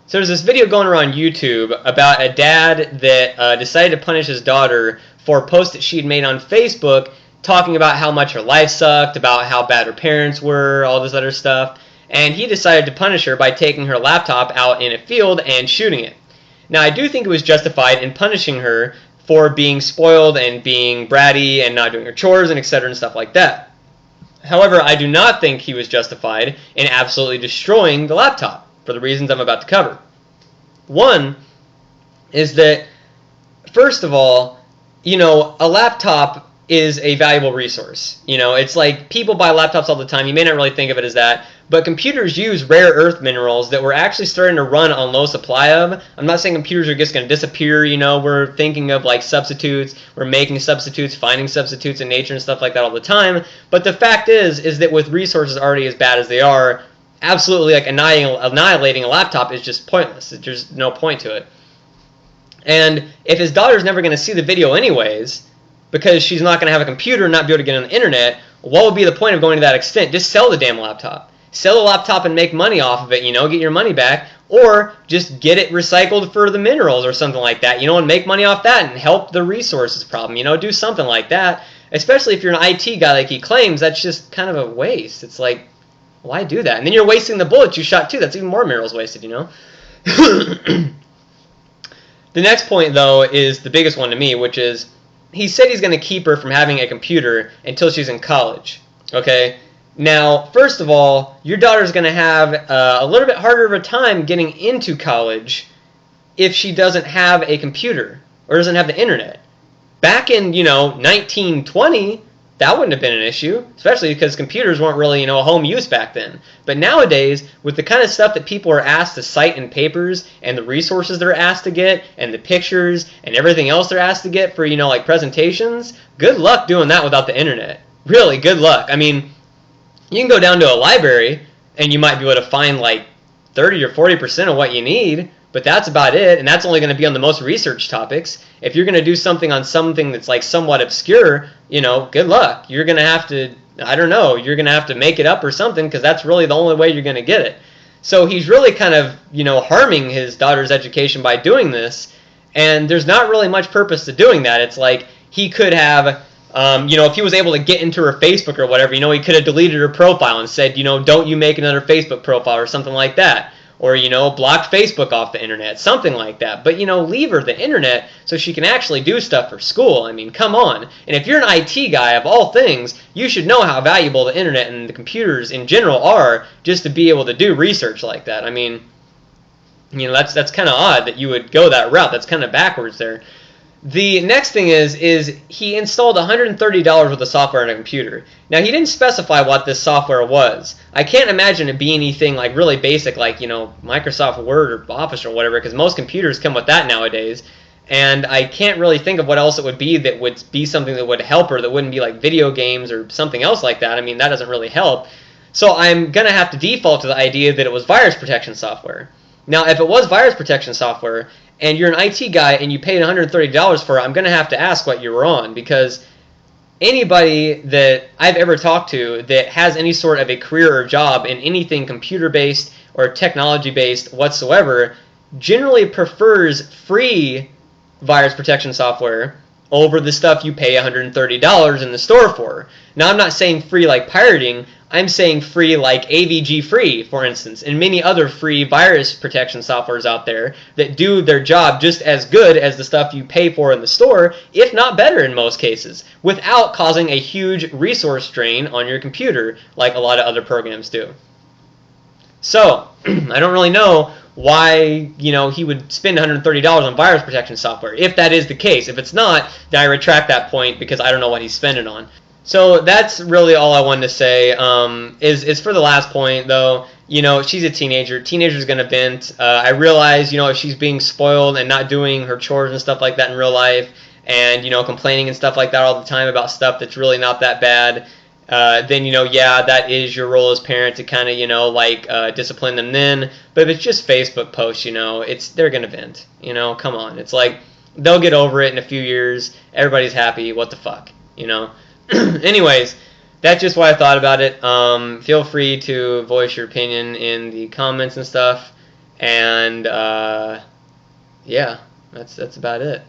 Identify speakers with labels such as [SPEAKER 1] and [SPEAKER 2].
[SPEAKER 1] So there's this video going around YouTube about a dad that decided to punish his daughter for a post that she'd made on Facebook talking about how much her life sucked, about how bad her parents were, all this other stuff. And he decided to punish her by taking her laptop out in a field and shooting it. Now, I do think it was justified in punishing her for being spoiled and being bratty and not doing her chores and etc. and stuff like that. However, I do not think he was justified in absolutely destroying the laptop for the reasons I'm about to cover. One is that, first of all, a laptop is a valuable resource. It's like people buy laptops all the time. You may not really think of it as that, but computers use rare earth minerals that we're actually starting to run on low supply of. I'm not saying computers are just going to disappear. We're thinking of like substitutes. We're making substitutes, finding substitutes in nature and stuff like that all the time. But the fact is that with resources already as bad as they are, absolutely like annihilating a laptop is just pointless. There's no point to it. And if his daughter's never going to see the video anyways, because she's not going to have a computer and not be able to get on the internet, what would be the point of going to that extent? Just sell the damn laptop. Sell the laptop and make money off of it, get your money back, or just get it recycled for the minerals or something like that, and make money off that and help the resources problem, do something like that. Especially if you're an IT guy like he claims, that's just kind of a waste. It's like, why do that? And then you're wasting the bullets you shot too. That's even more minerals wasted, The next point, though, is the biggest one to me, which is he said he's going to keep her from having a computer until she's in college. Okay? Now, first of all, your daughter's going to have a little bit harder of a time getting into college if she doesn't have a computer or doesn't have the internet. Back in, 1920, that wouldn't have been an issue, especially because computers weren't really, home use back then. But nowadays, with the kind of stuff that people are asked to cite in papers and the resources they're asked to get and the pictures and everything else they're asked to get for, like presentations, good luck doing that without the internet. Really, good luck. I mean, you can go down to a library and you might be able to find like 30 or 40% of what you need, but that's about it, and that's only going to be on the most researched topics. If you're going to do something on something that's like somewhat obscure, good luck. You're going to have to, you're going to have to make it up or something, because that's really the only way you're going to get it. So he's really kind of, harming his daughter's education by doing this, and there's not really much purpose to doing that. It's like he could have, if he was able to get into her Facebook or whatever, he could have deleted her profile and said, don't you make another Facebook profile or something like that. Or, blocked Facebook off the internet, something like that. But, leave her the internet so she can actually do stuff for school. I mean, come on. And if you're an IT guy, of all things, you should know how valuable the internet and the computers in general are just to be able to do research like that. I mean, that's kind of odd that you would go that route. That's kind of backwards there. The next thing is he installed $130 worth of software on a computer. Now, he didn't specify what this software was. I can't imagine it being anything like really basic like, Microsoft Word or Office or whatever, because most computers come with that nowadays. And I can't really think of what else it would be that would be something that would help her, that wouldn't be like video games or something else like that. I mean, that doesn't really help. So I'm going to have to default to the idea that it was virus protection software. Now, if it was virus protection software, and you're an IT guy and you paid $130 for it, I'm going to have to ask what you were on, because anybody that I've ever talked to that has any sort of a career or job in anything computer-based or technology-based whatsoever generally prefers free virus protection software over the stuff you pay $130 in the store for. Now, I'm not saying free like pirating. I'm saying free like AVG free, for instance, and many other free virus protection softwares out there that do their job just as good as the stuff you pay for in the store, if not better in most cases, without causing a huge resource drain on your computer like a lot of other programs do. So, I don't really know why, he would spend $130 on virus protection software, if that is the case. If it's not, then I retract that point, because I don't know what he's spending on. So that's really all I wanted to say. Is for the last point, though, she's a teenager. Teenager's going to vent. I realize, if she's being spoiled and not doing her chores and stuff like that in real life, and, complaining and stuff like that all the time about stuff that's really not that bad, then, yeah, that is your role as parent to kind of, discipline them then. But if it's just Facebook posts, they're going to vent. Come on. It's like, they'll get over it in a few years. Everybody's happy. What the fuck, Anyways, that's just what I thought about it. Feel free to voice your opinion in the comments and stuff. And yeah, that's about it.